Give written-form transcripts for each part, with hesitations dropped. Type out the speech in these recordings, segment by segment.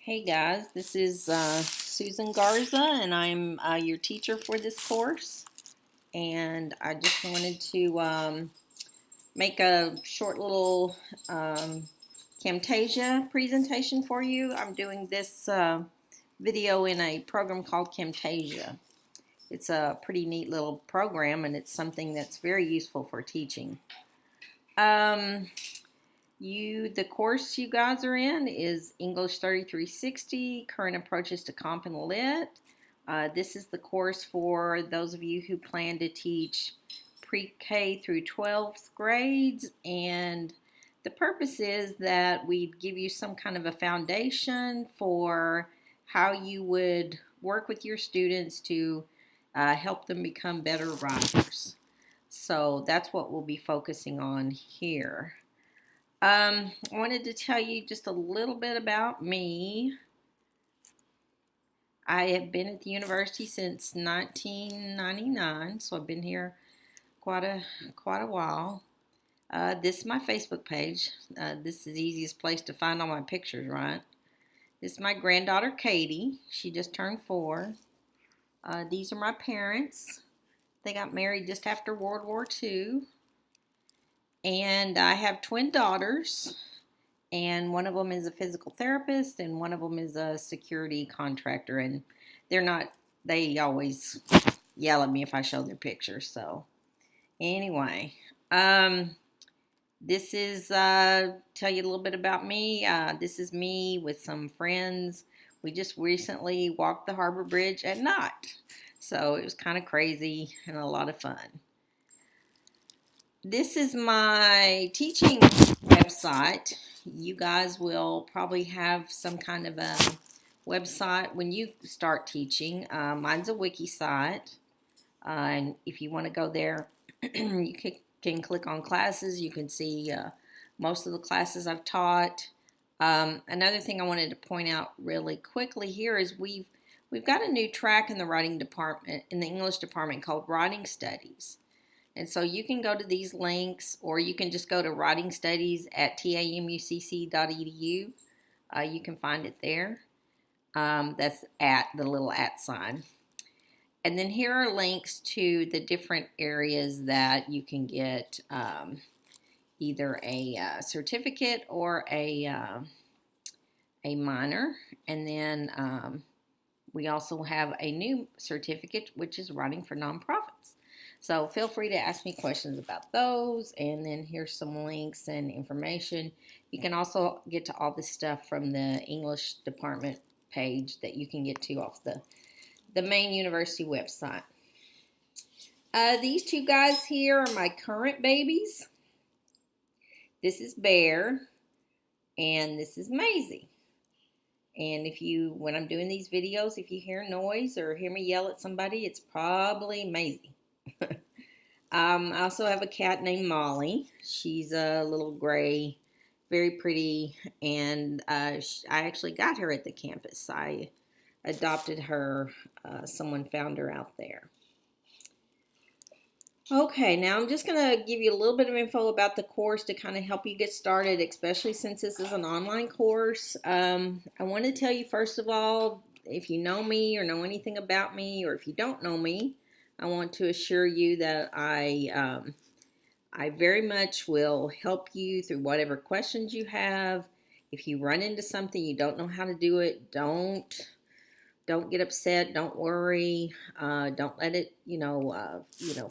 Hey guys, this is Susan Garza, and I'm your teacher for this course. And I just wanted to make a short little Camtasia presentation for you. I'm doing this video in a program called Camtasia. It's a pretty neat little program, and it's something that's very useful for teaching. The course you guys are in is English 3360, Current Approaches to Comp and Lit. This is the course for those of you who plan to teach pre-K through 12th grades, and the purpose is that we give you some kind of a foundation for how you would work with your students to help them become better writers. So that's what we'll be focusing on here. I wanted to tell you just a little bit about me. I have been at the university since 1999, so I've been here quite a while. This is my Facebook page. This is the easiest place to find all my pictures, right? This is my granddaughter, Katie. She just turned 4. These are my parents. They got married just after World War II. And I have twin daughters, and one of them is a physical therapist, and one of them is a security contractor, and they always yell at me if I show their pictures. So anyway, this is, tell you a little bit about me. This is me with some friends. We just recently walked the Harbor Bridge at night, so it was kind of crazy and a lot of fun. This is my teaching website. You guys will probably have some kind of a website when you start teaching. Mine's a wiki site, and if you want to go there, you can click on classes. You can see most of the classes I've taught. Another thing I wanted to point out really quickly here is we've got a new track in the writing department, in the English department, called Writing Studies. And so you can go to these links, or you can just go to Writing Studies at tamucc.edu. You can find it there. That's at the little @ sign. And then here are links to the different areas that you can get either a certificate or a minor. And then we also have a new certificate, which is Writing for Nonprofits. So feel free to ask me questions about those, and then here's some links and information. You can also get to all this stuff from the English department page that you can get to off the main university website. These two guys here are my current babies. This is Bear, and this is Maisie. And when I'm doing these videos, if you hear noise or hear me yell at somebody, it's probably Maisie. I also have a cat named Molly. She's a little gray, very pretty, and I actually got her at the campus. I adopted her. Someone found her out there. Okay, now I'm just going to give you a little bit of info about the course to kind of help you get started, especially since this is an online course. I want to tell you, first of all, if you know me or know anything about me, or if you don't know me, I want to assure you that I very much will help you through whatever questions you have. If you run into something you don't know how to do it, don't get upset. Don't worry. Don't let it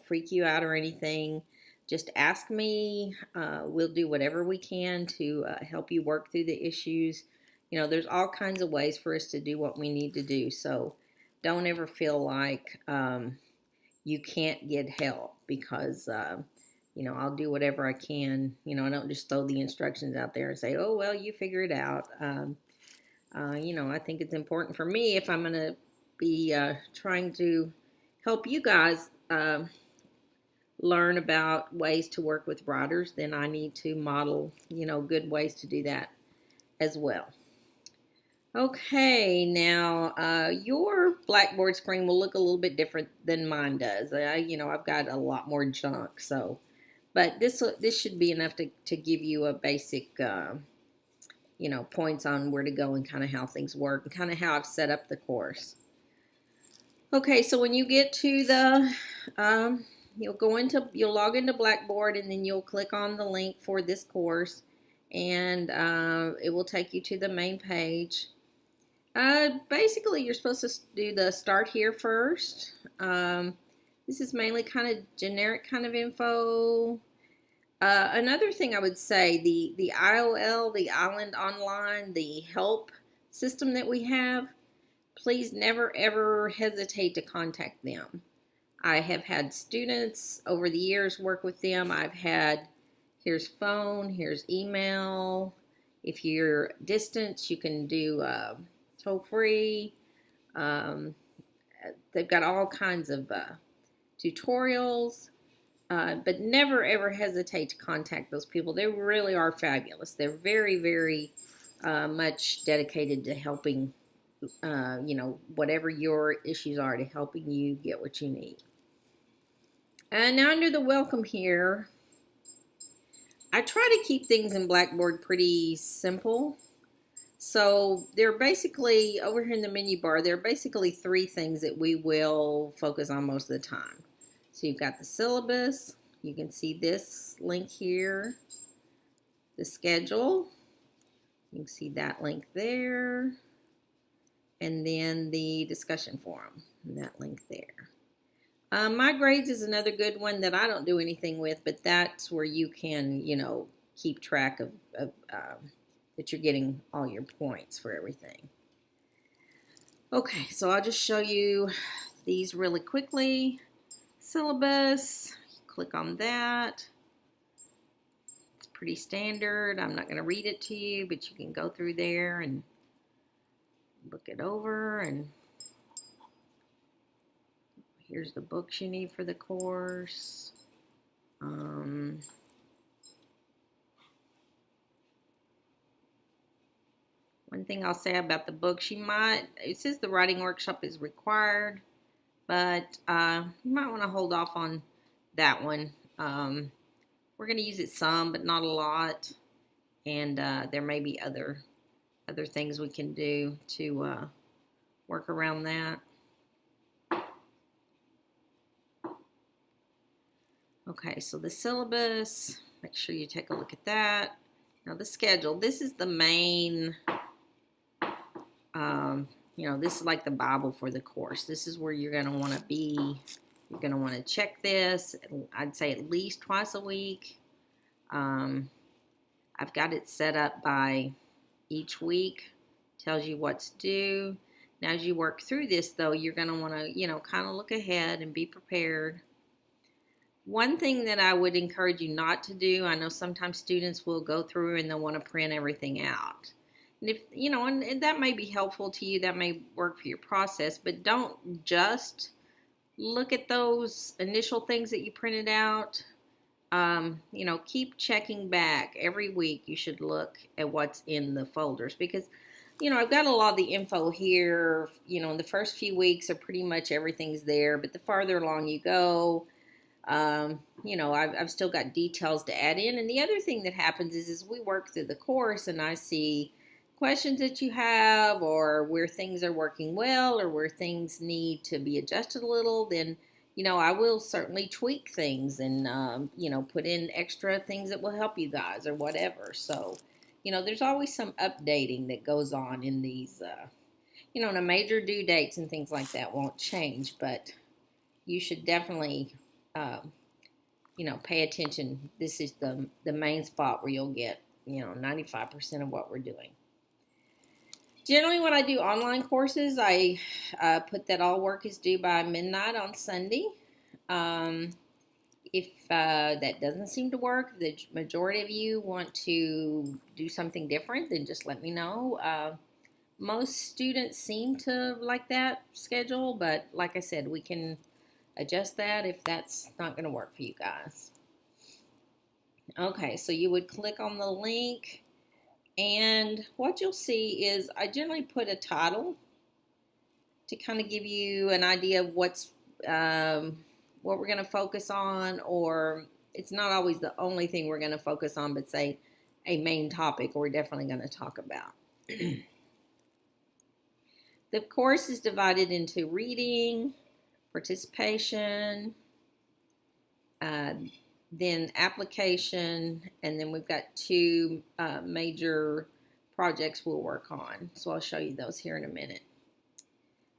freak you out or anything. Just ask me. We'll do whatever we can to help you work through the issues. There's all kinds of ways for us to do what we need to do. So don't ever feel like you can't get help, because I'll do whatever I can. I don't just throw the instructions out there and say, oh well, you figure it out. I think it's important for me, if I'm going to be trying to help you guys learn about ways to work with writers, then I need to model good ways to do that as well. Okay, now your Blackboard screen will look a little bit different than mine does. I've got a lot more junk, but this should be enough to give you a basic points on where to go and kind of how things work and kind of how I've set up the course. Okay, so when you get to the, you'll log into Blackboard, and then you'll click on the link for this course, and it will take you to the main page. Basically, you're supposed to do the start here first. This is mainly kind of generic kind of info. Another thing I would say, the IOL, the Island Online, the help system that we have, please never ever hesitate to contact them. I have had students over the years work with them. I've had, here's phone, here's email. If you're distant, you can do toll free. They've got all kinds of tutorials. But never ever hesitate to contact those people. They really are fabulous. They're very, very much dedicated to helping, whatever your issues are, to helping you get what you need. And now under the welcome here, I try to keep things in Blackboard pretty simple. So there are basically, over here in the menu bar, there are basically 3 things that we will focus on most of the time. So you've got the syllabus, you can see this link here, the schedule, you can see that link there, and then the discussion forum, and that link there. My grades is another good one that I don't do anything with, but that's where you can, keep track of that you're getting all your points for everything. Okay, so I'll just show you these really quickly. Syllabus, click on that. It's pretty standard. I'm not going to read it to you, but you can go through there and look it over. And here's the books you need for the course. One thing I'll say about the books, it says the writing workshop is required, but you might want to hold off on that one. We're going to use it some, but not a lot, and there may be other things we can do to work around that. Okay, so the syllabus, make sure you take a look at that. Now the schedule, this is the main, this is like the Bible for the course. This is where you're going to want to be. You're going to want to check this, I'd say at least twice a week. I've got it set up by each week, tells you what's due. Now as you work through this though, you're going to want to, kind of look ahead and be prepared. One thing that I would encourage you not to do, I know sometimes students will go through and they'll want to print everything out. And if, and that may be helpful to you, that may work for your process, but don't just look at those initial things that you printed out. Keep checking back every week. You should look at what's in the folders because, I've got a lot of the info here. In the first few weeks are pretty much everything's there, but the farther along you go, I've still got details to add in. And the other thing that happens is we work through the course and I see questions that you have or where things are working well or where things need to be adjusted a little, then, I will certainly tweak things and, put in extra things that will help you guys or whatever. So, there's always some updating that goes on in these, the major due dates and things like that won't change, but you should definitely pay attention. This is the main spot where you'll get, 95% of what we're doing. Generally, when I do online courses, I put that all work is due by midnight on Sunday. If that doesn't seem to work, the majority of you want to do something different, then just let me know. Most students seem to like that schedule, but like I said, we can adjust that if that's not going to work for you guys. Okay, so you would click on the link, and what you'll see is I generally put a title to kind of give you an idea of what we're going to focus on, or it's not always the only thing we're going to focus on, but say a main topic we're definitely going to talk about. The course is divided into reading, participation, then application, and then we've got two major projects we'll work on. So I'll show you those here in a minute.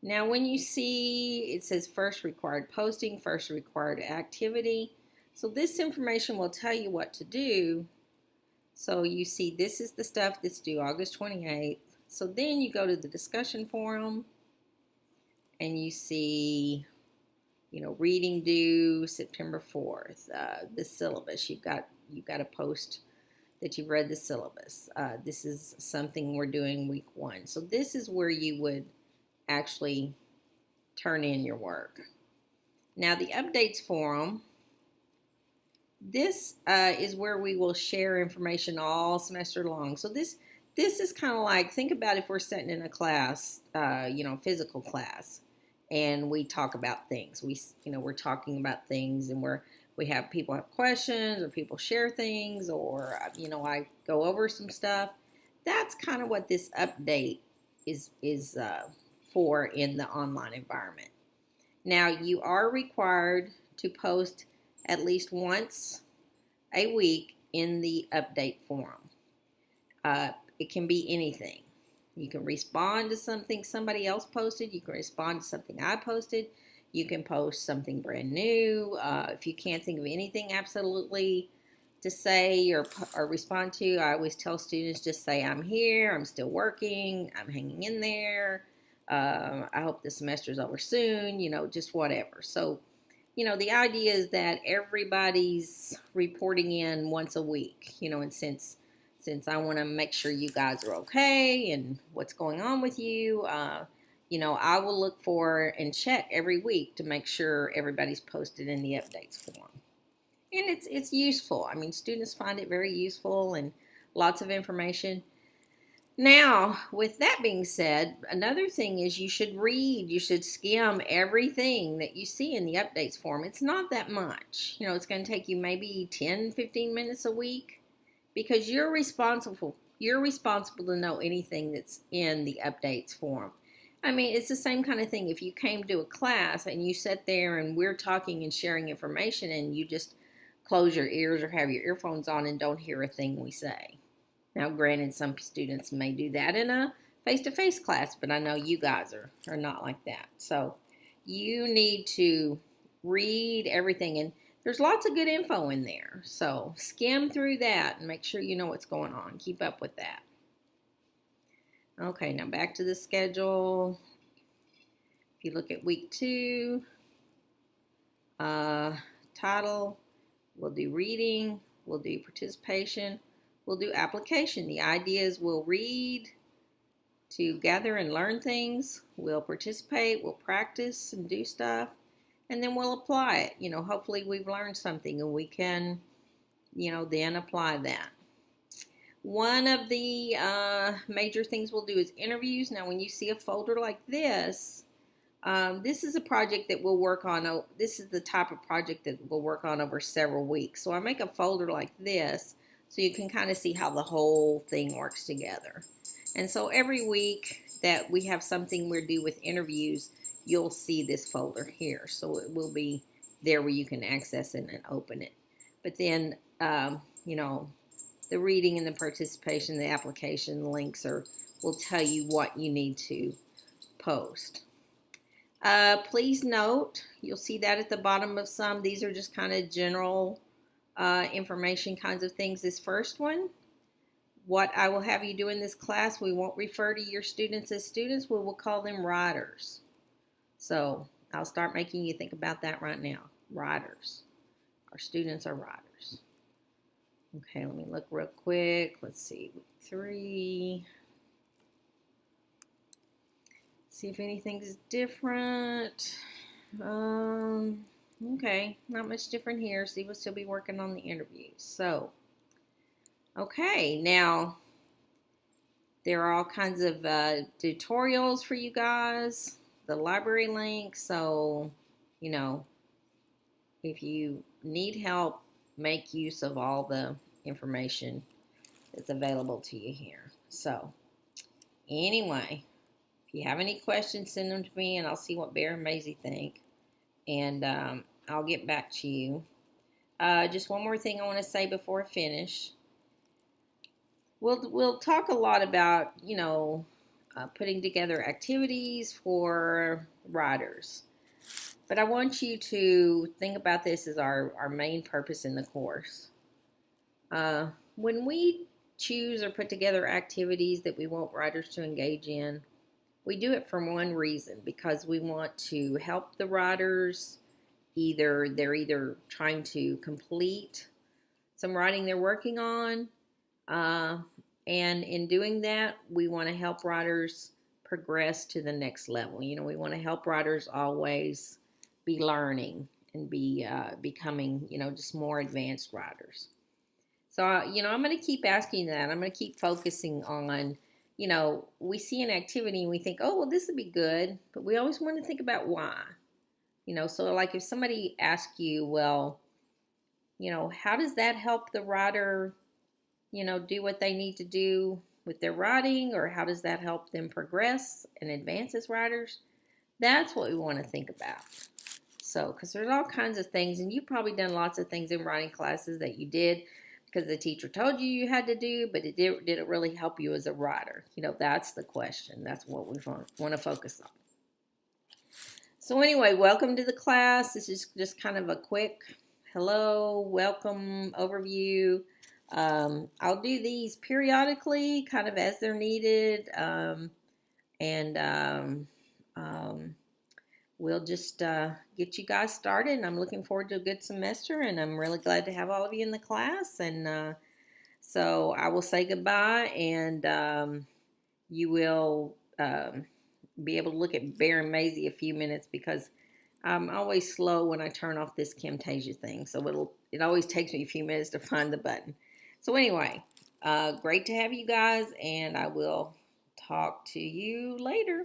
Now when you see it says first required posting, first required activity, so this information will tell you what to do. So you see this is the stuff that's due August 28th. So then you go to the discussion forum and you see, you know, reading due September 4th, the syllabus. You've got to post that you've read the syllabus. This is something we're doing week 1. So this is where you would actually turn in your work. Now the updates forum, this is where we will share information all semester long. So this is kind of like, think about if we're sitting in a class, you know, physical class, and we talk about things. We're talking about things, and we have people have questions, or people share things, or I go over some stuff. That's kind of what this update is for in the online environment. Now you are required to post at least once a week in the update forum. It can be anything. You can respond to something somebody else posted. You can respond to something I posted. You can post something brand new. If you can't think of anything absolutely to say or respond to, I always tell students, just say, I'm here, I'm still working, I'm hanging in there. I hope the semester's over soon, just whatever. So, the idea is that everybody's reporting in once a week, and since I want to make sure you guys are okay and what's going on with you, I will look for and check every week to make sure everybody's posted in the updates form. And it's useful. I mean, students find it very useful and lots of information. Now, with that being said, another thing is you should skim everything that you see in the updates form. It's not that much. It's going to take you maybe 10, 15 minutes a week, because you're responsible to know anything that's in the updates form. I mean, it's the same kind of thing. If you came to a class and you sat there and we're talking and sharing information and you just close your ears or have your earphones on and don't hear a thing we say. Now, granted, some students may do that in a face-to-face class, but I know you guys are not like that. So you need to read everything, and there's lots of good info in there. So skim through that and make sure you know what's going on. Keep up with that. Okay, now back to the schedule. If you look at week 2, title, we'll do reading, we'll do participation, we'll do application. The idea is we'll read to gather and learn things, we'll participate, we'll practice and do stuff, and then we'll apply it. Hopefully we've learned something and we can, then apply that. One of the major things we'll do is interviews. Now, when you see a folder like this, this is a project that we'll work on. This is the type of project that we'll work on over several weeks. So I make a folder like this so you can kind of see how the whole thing works together. And so every week that we have something we're due with interviews, you'll see this folder here. So it will be there where you can access it and open it. But then, the reading and the participation, the application links will tell you what you need to post. Please note, you'll see that at the bottom of some. These are just kind of general information kinds of things. This first one, what I will have you do in this class, we won't refer to your students as students. We will call them writers. So I'll start making you think about that right now. Writers. Our students are writers. Okay, let me look real quick. Let's see, week 3. See if anything's different. Okay, not much different here. So we'll still be working on the interviews. So, okay, now there are all kinds of tutorials for you guys. The library link. So, if you need help, make use of all the information that's available to you here. So anyway, if you have any questions, send them to me, and I'll see what Bear and Maisie think, and I'll get back to you. Just one more thing I want to say before I finish. We'll talk a lot about, putting together activities for riders. But I want you to think about this as our main purpose in the course. When we choose or put together activities that we want riders to engage in, we do it for one reason, because we want to help the riders. They're either trying to complete some riding they're working on, and in doing that, we want to help riders progress to the next level. We want to help riders always be learning and be becoming, just more advanced riders. So, I'm going to keep asking that. I'm going to keep focusing on, we see an activity and we think, oh, well, this would be good. But we always want to think about why. So like if somebody asks you, well, how does that help the rider, do what they need to do with their riding? Or how does that help them progress and advance as riders? That's what we want to think about. So, because there's all kinds of things, and you've probably done lots of things in riding classes that you did because the teacher told you you had to do, but did it really help you as a rider? That's the question. That's what we want to focus on. So anyway, welcome to the class. This is just kind of a quick hello, welcome overview. I'll do these periodically, kind of as they're needed, we'll just get you guys started. And I'm looking forward to a good semester, and I'm really glad to have all of you in the class. And so I will say goodbye, and you will be able to look at Bear and Maisie a few minutes, because I'm always slow when I turn off this Camtasia thing. So it always takes me a few minutes to find the button. So anyway, great to have you guys, and I will talk to you later.